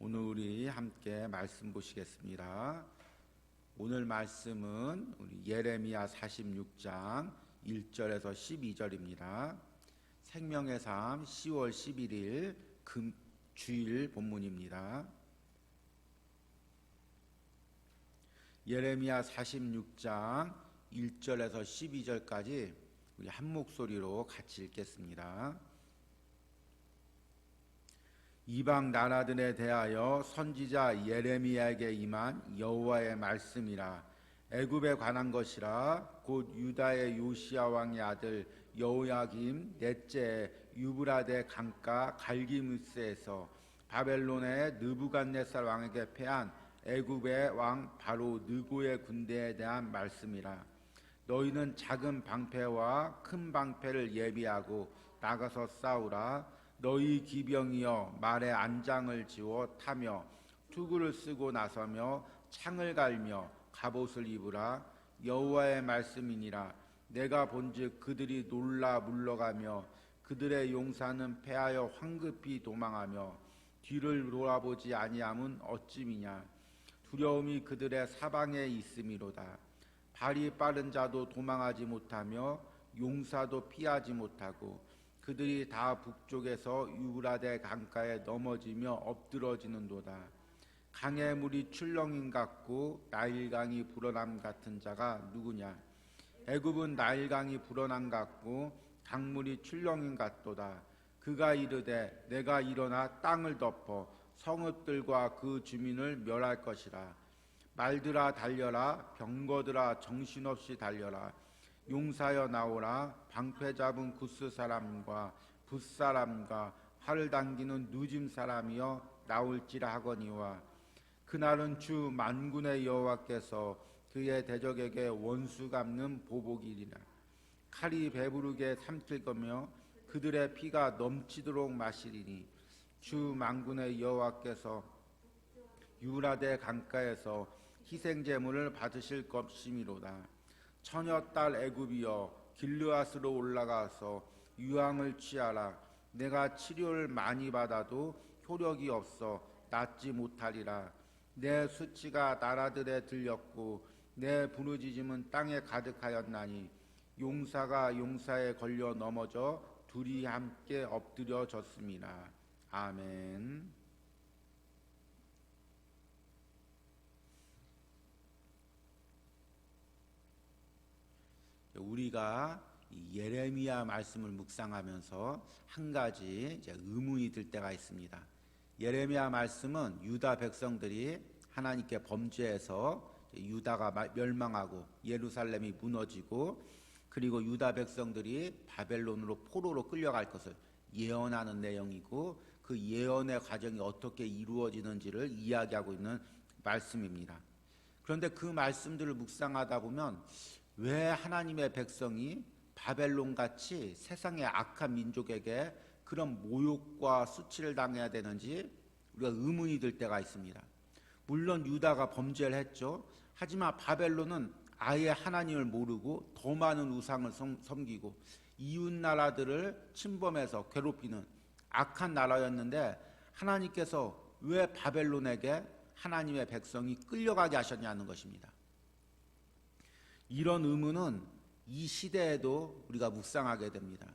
오늘 우리 함께 말씀 보시겠습니다. 오늘 말씀은 우리 예레미야 46장 1절에서 12절입니다. 생명의 삶 10월 11일 주일 본문입니다. 예레미야 46장 1절에서 12절까지 우리 한 목소리로 같이 읽겠습니다. 이방 나라들에 대하여 선지자 예레미야에게 임한 여호와의 말씀이라. 애굽에 관한 것이라. 곧 유다의 요시야 왕의 아들 여호야김 넷째 유브라데 강가 갈기무스에서 바벨론의 느부갓네살 왕에게 패한 애굽의 왕 바로 느고의 군대에 대한 말씀이라. 너희는 작은 방패와 큰 방패를 예비하고 나가서 싸우라. 너희 기병이여 말에 안장을 지워 타며 투구를 쓰고 나서며 창을 갈며 갑옷을 입으라. 여호와의 말씀이니라. 내가 본즉 그들이 놀라 물러가며 그들의 용사는 패하여 황급히 도망하며 뒤를 돌아보지 아니함은 어찌미냐. 두려움이 그들의 사방에 있음이로다. 발이 빠른 자도 도망하지 못하며 용사도 피하지 못하고 그들이 다 북쪽에서 유브라데 강가에 넘어지며 엎드러지는도다. 강의 물이 출렁임 같고 나일강이 불어남 같은 자가 누구냐. 애굽은 나일강이 불어남 같고 강물이 출렁임 같도다. 그가 이르되 내가 일어나 땅을 덮어 성읍들과 그 주민을 멸할 것이라. 말들아 달려라. 병거들아 정신없이 달려라. 용사여 나오라. 방패 잡은 구스 사람과 붓 사람과 활을 당기는 누짐 사람이여 나올지라 하거니와. 그날은 주 만군의 여호와께서 그의 대적에게 원수 갚는 보복이리라. 칼이 배부르게 삼킬 거며 그들의 피가 넘치도록 마시리니 주 만군의 여호와께서 유브라데 강가에서 희생 제물을 받으실 것이미로다. 처녀 딸 애굽이여 길르앗으로 올라가서 유황을 취하라. 내가 치료를 많이 받아도 효력이 없어 낫지 못하리라. 내 수치가 나라들에 들렸고 내 부르짖음은 땅에 가득하였나니 용사가 용사에 걸려 넘어져 둘이 함께 엎드려졌습니다. 아멘. 우리가 예레미야 말씀을 묵상하면서 한 가지 의문이 들 때가 있습니다. 예레미야 말씀은 유다 백성들이 하나님께 범죄해서 유다가 멸망하고 예루살렘이 무너지고 그리고 유다 백성들이 바벨론으로 포로로 끌려갈 것을 예언하는 내용이고 그 예언의 과정이 어떻게 이루어지는지를 이야기하고 있는 말씀입니다. 그런데 그 말씀들을 묵상하다 보면 왜 하나님의 백성이 바벨론같이 세상의 악한 민족에게 그런 모욕과 수치를 당해야 되는지 우리가 의문이 들 때가 있습니다. 물론 유다가 범죄를 했죠. 하지만 바벨론은 아예 하나님을 모르고 더 많은 우상을 섬기고 이웃 나라들을 침범해서 괴롭히는 악한 나라였는데 하나님께서 왜 바벨론에게 하나님의 백성이 끌려가게 하셨냐는 것입니다. 이런 의문은 이 시대에도 우리가 묵상하게 됩니다.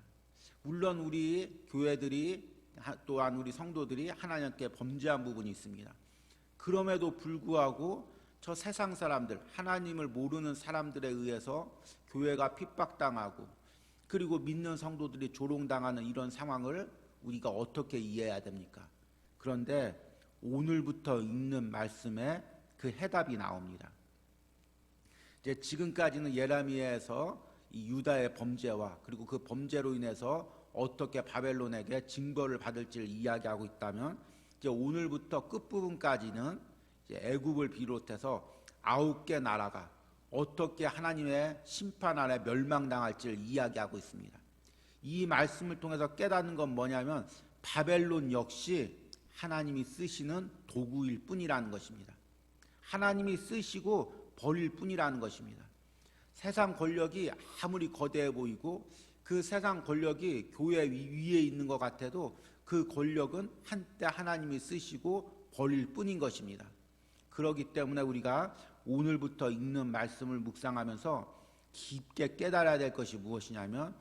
물론 우리 교회들이 또한 우리 성도들이 하나님께 범죄한 부분이 있습니다. 그럼에도 불구하고 저 세상 사람들, 하나님을 모르는 사람들에 의해서 교회가 핍박당하고 그리고 믿는 성도들이 조롱당하는 이런 상황을 우리가 어떻게 이해해야 됩니까? 그런데 오늘부터 읽는 말씀에 그 해답이 나옵니다. 지금까지는 예레미야에서 이 유다의 범죄와 그리고 그 범죄로 인해서 어떻게 바벨론에게 징벌을 받을지를 이야기하고 있다면 이제 오늘부터 끝부분까지는 이제 애굽을 비롯해서 9개 나라가 어떻게 하나님의 심판 아래 멸망당할지를 이야기하고 있습니다. 이 말씀을 통해서 깨닫는 건 뭐냐면 바벨론 역시 하나님이 쓰시는 도구일 뿐이라는 것입니다. 하나님이 쓰시고 버릴 뿐이라는 것입니다. 세상 권력이 아무리 거대해 보이고 그 세상 권력이 교회 위에 있는 것 같아도 그 권력은 한때 하나님이 쓰시고 벌일 뿐인 것입니다. 그렇기 때문에 우리가 오늘부터 읽는 말씀을 묵상하면서 깊게 깨달아야 될 것이 무엇이냐면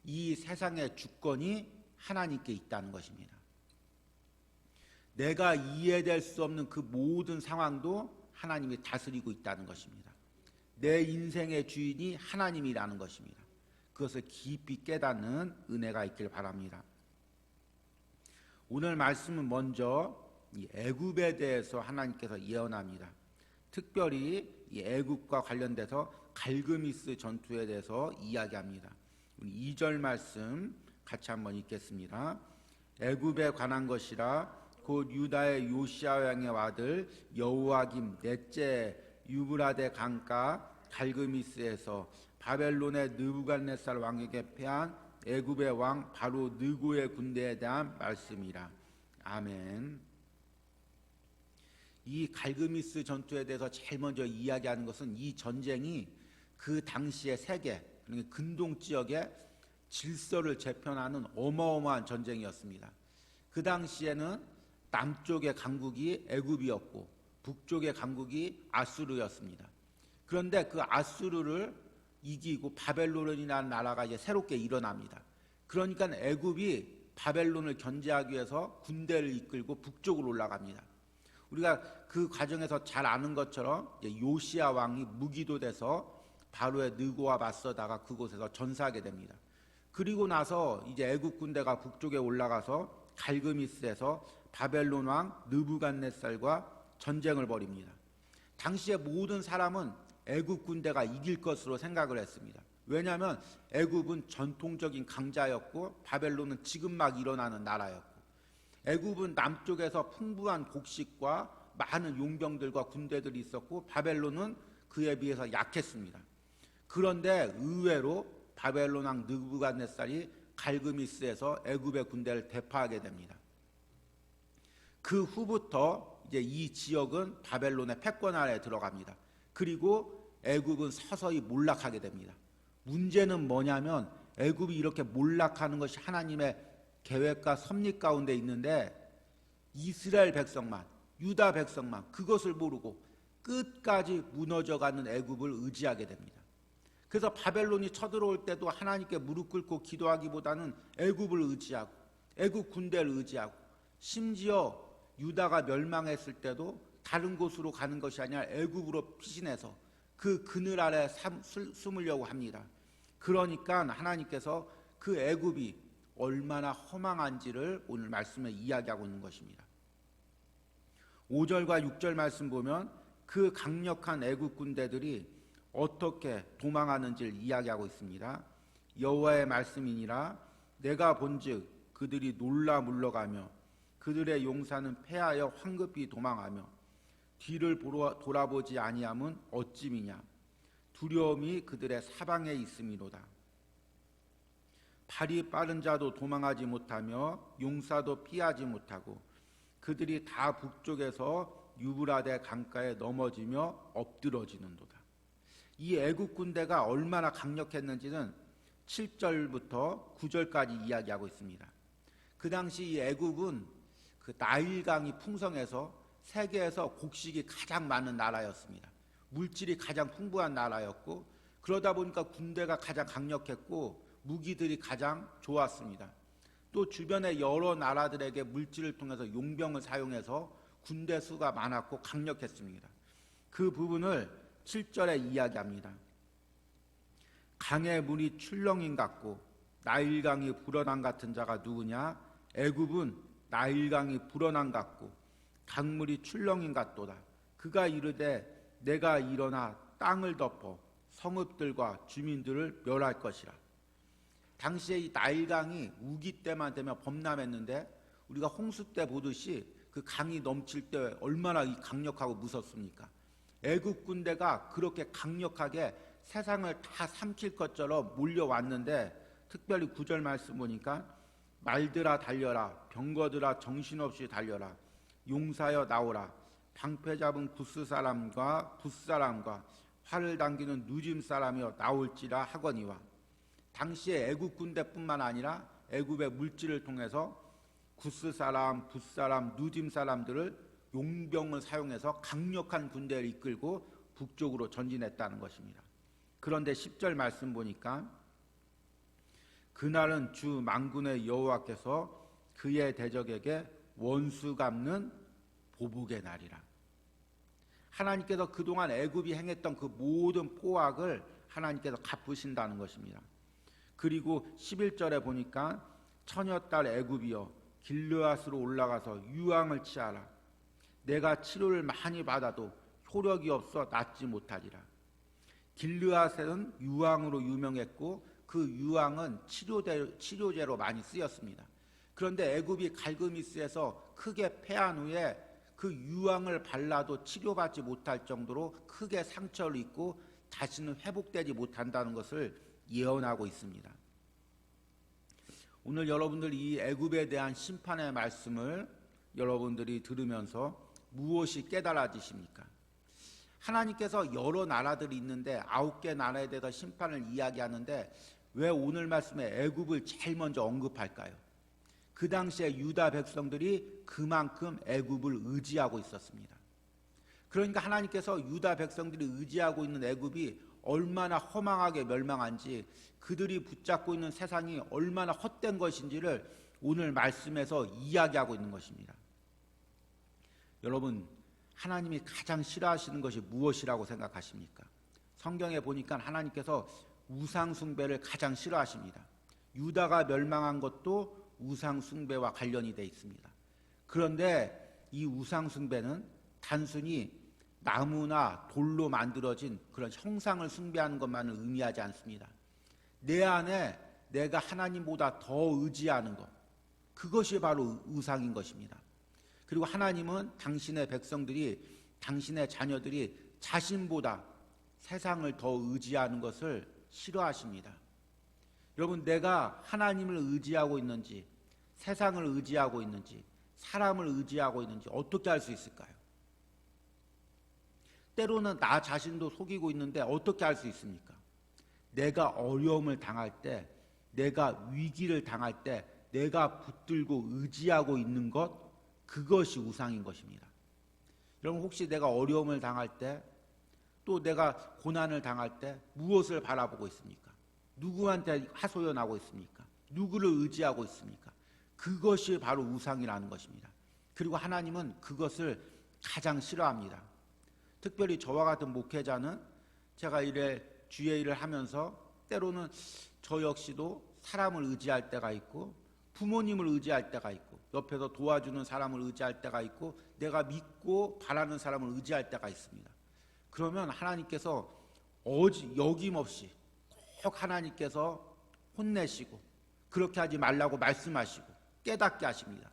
이 세상의 주권이 하나님께 있다는 것입니다. 내가 이해될 수 없는 그 모든 상황도 하나님이 다스리고 있다는 것입니다. 내 인생의 주인이 하나님이라는 것입니다. 그것을 깊이 깨닫는 은혜가 있길 바랍니다. 오늘 말씀은 먼저 이 애굽에 대해서 하나님께서 예언합니다. 특별히 이 애굽과 관련돼서 갈그미스 전투에 대해서 이야기합니다. 2절 말씀 같이 한번 읽겠습니다. 애굽에 관한 것이라 곧 유다의 요시야 왕의 아들 여호야김 넷째 유브라데 강가 갈그미스에서 바벨론의 느부갓네살 왕에게 패한 애굽의 왕 바로 느고의 군대에 대한 말씀이라. 아멘. 이 갈그미스 전투에 대해서 제일 먼저 이야기하는 것은 이 전쟁이 그 당시의 세계, 그러니까 근동 지역의 질서를 재편하는 어마어마한 전쟁이었습니다. 그 당시에는 남쪽의 강국이 애굽이었고 북쪽의 강국이 아수르였습니다. 그런데 그 아수르를 이기고 바벨론이라는 나라가 이제 새롭게 일어납니다. 그러니까 애굽이 바벨론을 견제하기 위해서 군대를 이끌고 북쪽으로 올라갑니다. 우리가 그 과정에서 잘 아는 것처럼 요시야 왕이 무기도 돼서 바로의 느고와 맞서다가 그곳에서 전사하게 됩니다. 그리고 나서 이제 애굽 군대가 북쪽에 올라가서 갈그미스에서 바벨론 왕 느부갓네살과 전쟁을 벌입니다. 당시의 모든 사람은 애굽 군대가 이길 것으로 생각을 했습니다. 왜냐하면 애굽은 전통적인 강자였고 바벨론은 지금 막 일어나는 나라였고 애굽은 남쪽에서 풍부한 곡식과 많은 용병들과 군대들이 있었고 바벨론은 그에 비해서 약했습니다. 그런데 의외로 바벨론 왕 느부갓네살이 갈그미스에서 애굽의 군대를 대파하게 됩니다. 그 후부터 이제 이 지역은 바벨론의 패권 아래에 들어갑니다. 그리고 애굽은 서서히 몰락하게 됩니다. 문제는 뭐냐면 애굽이 이렇게 몰락하는 것이 하나님의 계획과 섭리 가운데 있는데 이스라엘 백성만, 유다 백성만 그것을 모르고 끝까지 무너져가는 애굽을 의지하게 됩니다. 그래서 바벨론이 쳐들어올 때도 하나님께 무릎 꿇고 기도하기보다는 애굽을 의지하고 애굽 군대를 의지하고 심지어 유다가 멸망했을 때도 다른 곳으로 가는 것이 아니라 애굽으로 피신해서 그 그늘 아래 숨으려고 합니다. 그러니까 하나님께서 그 애굽이 얼마나 허망한지를 오늘 말씀에 이야기하고 있는 것입니다. 5절과 6절 말씀 보면 그 강력한 애굽 군대들이 어떻게 도망하는지를 이야기하고 있습니다. 여호와의 말씀이니라 내가 본즉 그들이 놀라 물러가며 그들의 용사는 패하여 황급히 도망하며 뒤를 돌아보지 아니함은 어찌미냐 두려움이 그들의 사방에 있음이로다. 발이 빠른 자도 도망하지 못하며 용사도 피하지 못하고 그들이 다 북쪽에서 유브라데 강가에 넘어지며 엎드러지는도다. 이 애굽 군대가 얼마나 강력했는지는 7절부터 9절까지 이야기하고 있습니다. 그 당시 이 애굽은 그 나일강이 풍성해서 세계에서 곡식이 가장 많은 나라였습니다. 물질이 가장 풍부한 나라였고 그러다 보니까 군대가 가장 강력했고 무기들이 가장 좋았습니다. 또 주변의 여러 나라들에게 물질을 통해서 용병을 사용해서 군대 수가 많았고 강력했습니다. 그 부분을 7절에 이야기합니다. 강의 물이 출렁임 같고 나일강이 불어난 같은 자가 누구냐? 애굽은 나일강이 불어난 같고 강물이 출렁임 같도다. 그가 이르되 내가 일어나 땅을 덮어 성읍들과 주민들을 멸할 것이라. 당시에 이 나일강이 우기 때만 되면 범람했는데 우리가 홍수 때 보듯이 그 강이 넘칠 때 얼마나 강력하고 무섭습니까? 애굽 군대가 그렇게 강력하게 세상을 다 삼킬 것처럼 몰려왔는데 특별히 9절 말씀 보니까 말들아 달려라 병거들아 정신없이 달려라 용사여 나오라 방패 잡은 구스 사람과 붓 사람과 활을 당기는 누짐 사람이여 나올지라 하거니와. 당시에 애굽 군대뿐만 아니라 애굽의 물질을 통해서 구스 사람, 붓 사람, 누짐 사람들을 용병을 사용해서 강력한 군대를 이끌고 북쪽으로 전진했다는 것입니다. 그런데 10절 말씀 보니까 그날은 주 만군의 여호와께서 그의 대적에게 원수 갚는 보복의 날이라. 하나님께서 그동안 애굽이 행했던 그 모든 포악을 하나님께서 갚으신다는 것입니다. 그리고 11절에 보니까 처녀딸 애굽이여 길르앗으로 올라가서 유황을 취하라. 내가 치료를 많이 받아도 효력이 없어 낫지 못하리라. 길르앗은 유황으로 유명했고 그 유황은 치료제로 많이 쓰였습니다. 그런데 애굽이 갈그미스에서 크게 패한 후에 그 유황을 발라도 치료받지 못할 정도로 크게 상처를 입고 다시는 회복되지 못한다는 것을 예언하고 있습니다. 오늘 여러분들 이 애굽에 대한 심판의 말씀을 여러분들이 들으면서 무엇이 깨달아지십니까? 하나님께서 여러 나라들이 있는데 9개 나라에 대해서 심판을 이야기하는데 왜 오늘 말씀에 애굽을 제일 먼저 언급할까요? 그 당시에 유다 백성들이 그만큼 애굽을 의지하고 있었습니다. 그러니까 하나님께서 유다 백성들이 의지하고 있는 애굽이 얼마나 허망하게 멸망한지, 그들이 붙잡고 있는 세상이 얼마나 헛된 것인지를 오늘 말씀에서 이야기하고 있는 것입니다. 여러분, 하나님이 가장 싫어하시는 것이 무엇이라고 생각하십니까? 성경에 보니까 하나님께서 우상 숭배를 가장 싫어하십니다. 유다가 멸망한 것도 우상 숭배와 관련이 되어 있습니다. 그런데 이 우상 숭배는 단순히 나무나 돌로 만들어진 그런 형상을 숭배하는 것만을 의미하지 않습니다. 내 안에 내가 하나님보다 더 의지하는 것, 그것이 바로 우상인 것입니다. 그리고 하나님은 당신의 백성들이, 당신의 자녀들이 자신보다 세상을 더 의지하는 것을 싫어하십니다. 여러분, 내가 하나님을 의지하고 있는지, 세상을 의지하고 있는지, 사람을 의지하고 있는지 어떻게 알 수 있을까요? 때로는 나 자신도 속이고 있는데 어떻게 알 수 있습니까? 내가 어려움을 당할 때, 내가 위기를 당할 때 내가 붙들고 의지하고 있는 것, 그것이 우상인 것입니다. 여러분, 혹시 내가 어려움을 당할 때, 또 내가 고난을 당할 때 무엇을 바라보고 있습니까? 누구한테 하소연하고 있습니까? 누구를 의지하고 있습니까? 그것이 바로 우상이라는 것입니다. 그리고 하나님은 그것을 가장 싫어합니다. 특별히 저와 같은 목회자는 제가 주의 일을 하면서 때로는 저 역시도 사람을 의지할 때가 있고, 부모님을 의지할 때가 있고, 옆에서 도와주는 사람을 의지할 때가 있고, 내가 믿고 바라는 사람을 의지할 때가 있습니다. 그러면 하나님께서 여김없이 꼭 하나님께서 혼내시고 그렇게 하지 말라고 말씀하시고 깨닫게 하십니다.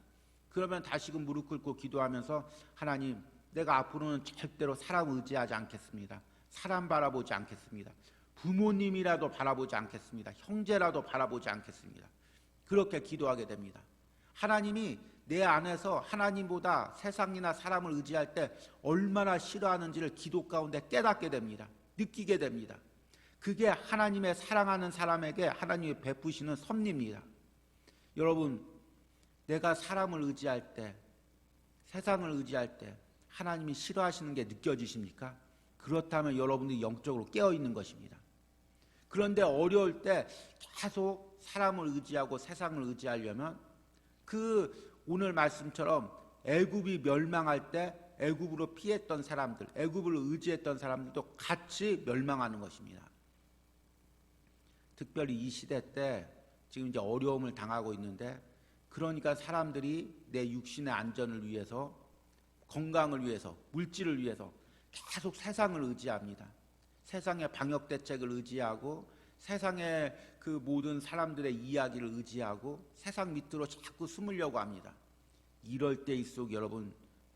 그러면 다시금 무릎 꿇고 기도하면서, 하나님, 내가 앞으로는 절대로 사람 의지하지 않겠습니다. 사람 바라보지 않겠습니다. 부모님이라도 바라보지 않겠습니다. 형제라도 바라보지 않겠습니다. 그렇게 기도하게 됩니다. 하나님이 내 안에서 하나님보다 세상이나 사람을 의지할 때 얼마나 싫어하는지를 기도 가운데 깨닫게 됩니다. 느끼게 됩니다. 그게 하나님의 사랑하는 사람에게 하나님이 베푸시는 섭리입니다. 여러분, 내가 사람을 의지할 때, 세상을 의지할 때 하나님이 싫어하시는 게 느껴지십니까? 그렇다면 여러분들이 영적으로 깨어있는 것입니다. 그런데 어려울 때 계속 사람을 의지하고 세상을 의지하려면, 오늘 말씀처럼 애굽이 멸망할 때 애굽으로 피했던 사람들, 애굽을 의지했던 사람들도 같이 멸망하는 것입니다. 특별히 이 시대 때 지금 이제 어려움을 당하고 있는데, 그러니까 사람들이 내 육신의 안전을 위해서, 건강을 위해서, 물질을 위해서 계속 세상을 의지합니다. 세상의 방역 대책을 의지하고, 세상의 그 모든 사람들의 이야기를 의지하고 세상 밑으로 자꾸 숨으려고 합니다. 이럴 때일수록 여러분,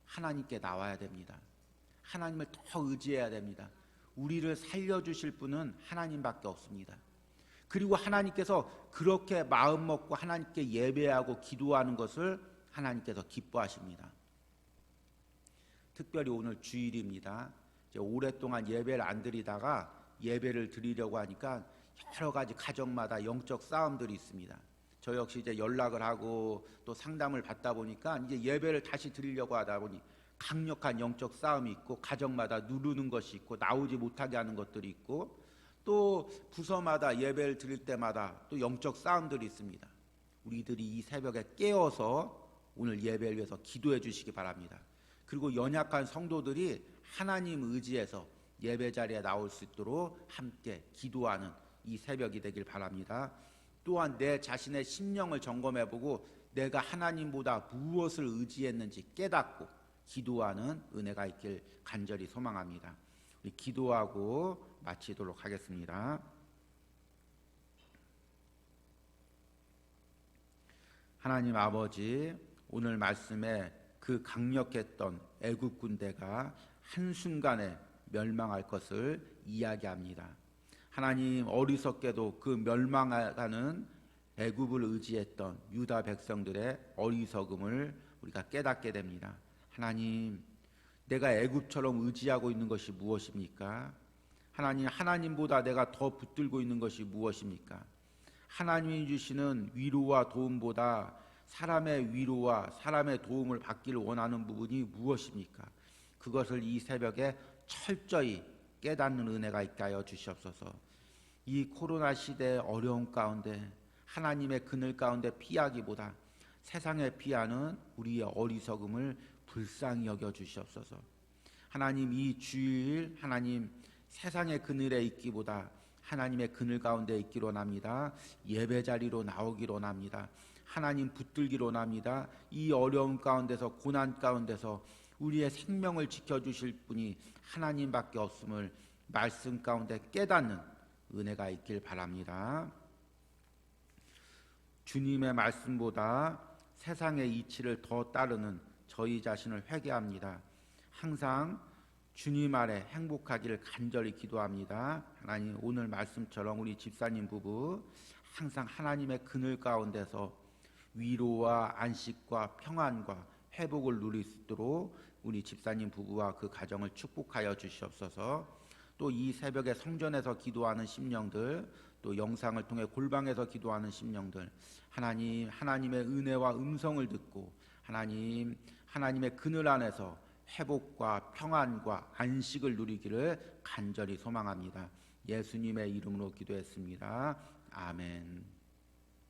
하나님께 나와야 됩니다. 하나님을 더 의지해야 됩니다. 우리를 살려주실 분은 하나님밖에 없습니다. 그리고 하나님께서 그렇게 마음 먹고 하나님께 예배하고 기도하는 것을 하나님께서 기뻐하십니다. 특별히 오늘 주일입니다. 이제 오랫동안 예배를 안 드리다가 예배를 드리려고 하니까 여러 가지 가정마다 영적 싸움들이 있습니다. 저 역시 이제 연락을 하고 또 상담을 받다 보니까 이제 예배를 다시 드리려고 하다 보니 강력한 영적 싸움이 있고, 가정마다 누르는 것이 있고, 나오지 못하게 하는 것들이 있고, 또 부서마다 예배를 드릴 때마다 또 영적 싸움들이 있습니다. 우리들이 이 새벽에 깨어서 오늘 예배를 위해서 기도해 주시기 바랍니다. 그리고 연약한 성도들이 하나님 의지해서 예배 자리에 나올 수 있도록 함께 기도하는 이 새벽이 되길 바랍니다. 또한 내 자신의 심령을 점검해보고 내가 하나님보다 무엇을 의지했는지 깨닫고 기도하는 은혜가 있길 간절히 소망합니다. 우리 기도하고 마치도록 하겠습니다. 하나님 아버지, 오늘 말씀에 그 강력했던 애굽 군대가 한순간에 멸망할 것을 이야기합니다. 하나님, 어리석게도 그 멸망하는 애굽을 의지했던 유다 백성들의 어리석음을 우리가 깨닫게 됩니다. 하나님, 내가 애굽처럼 의지하고 있는 것이 무엇입니까? 하나님, 하나님보다 내가 더 붙들고 있는 것이 무엇입니까? 하나님이 주시는 위로와 도움보다 사람의 위로와 사람의 도움을 받기를 원하는 부분이 무엇입니까? 그것을 이 새벽에 철저히 깨닫는 은혜가 있게 하여 주시옵소서. 이 코로나 시대의 어려움 가운데 하나님의 그늘 가운데 피하기보다 세상에 피하는 우리의 어리석음을 불쌍히 여겨 주시옵소서. 하나님, 이 주일 하나님 세상의 그늘에 있기보다 하나님의 그늘 가운데 있기로 원합니다. 예배 자리로 나오기로 원합니다. 하나님 붙들기로 원합니다. 이 어려움 가운데서, 고난 가운데서 우리의 생명을 지켜주실 분이 하나님밖에 없음을 말씀 가운데 깨닫는 은혜가 있길 바랍니다. 주님의 말씀보다 세상의 이치를 더 따르는 저희 자신을 회개합니다. 항상 주님 아래 행복하기를 간절히 기도합니다. 하나님, 오늘 말씀처럼 우리 집사님 부부 항상 하나님의 그늘 가운데서 위로와 안식과 평안과 회복을 누릴 수 있도록 우리 집사님 부부와 그 가정을 축복하여 주시옵소서. 또 이 새벽에 성전에서 기도하는 심령들, 또 영상을 통해 골방에서 기도하는 심령들, 하나님, 하나님의 은혜와 음성을 듣고 하나님의 그늘 안에서 회복과 평안과 안식을 누리기를 간절히 소망합니다. 예수님의 이름으로 기도했습니다. 아멘.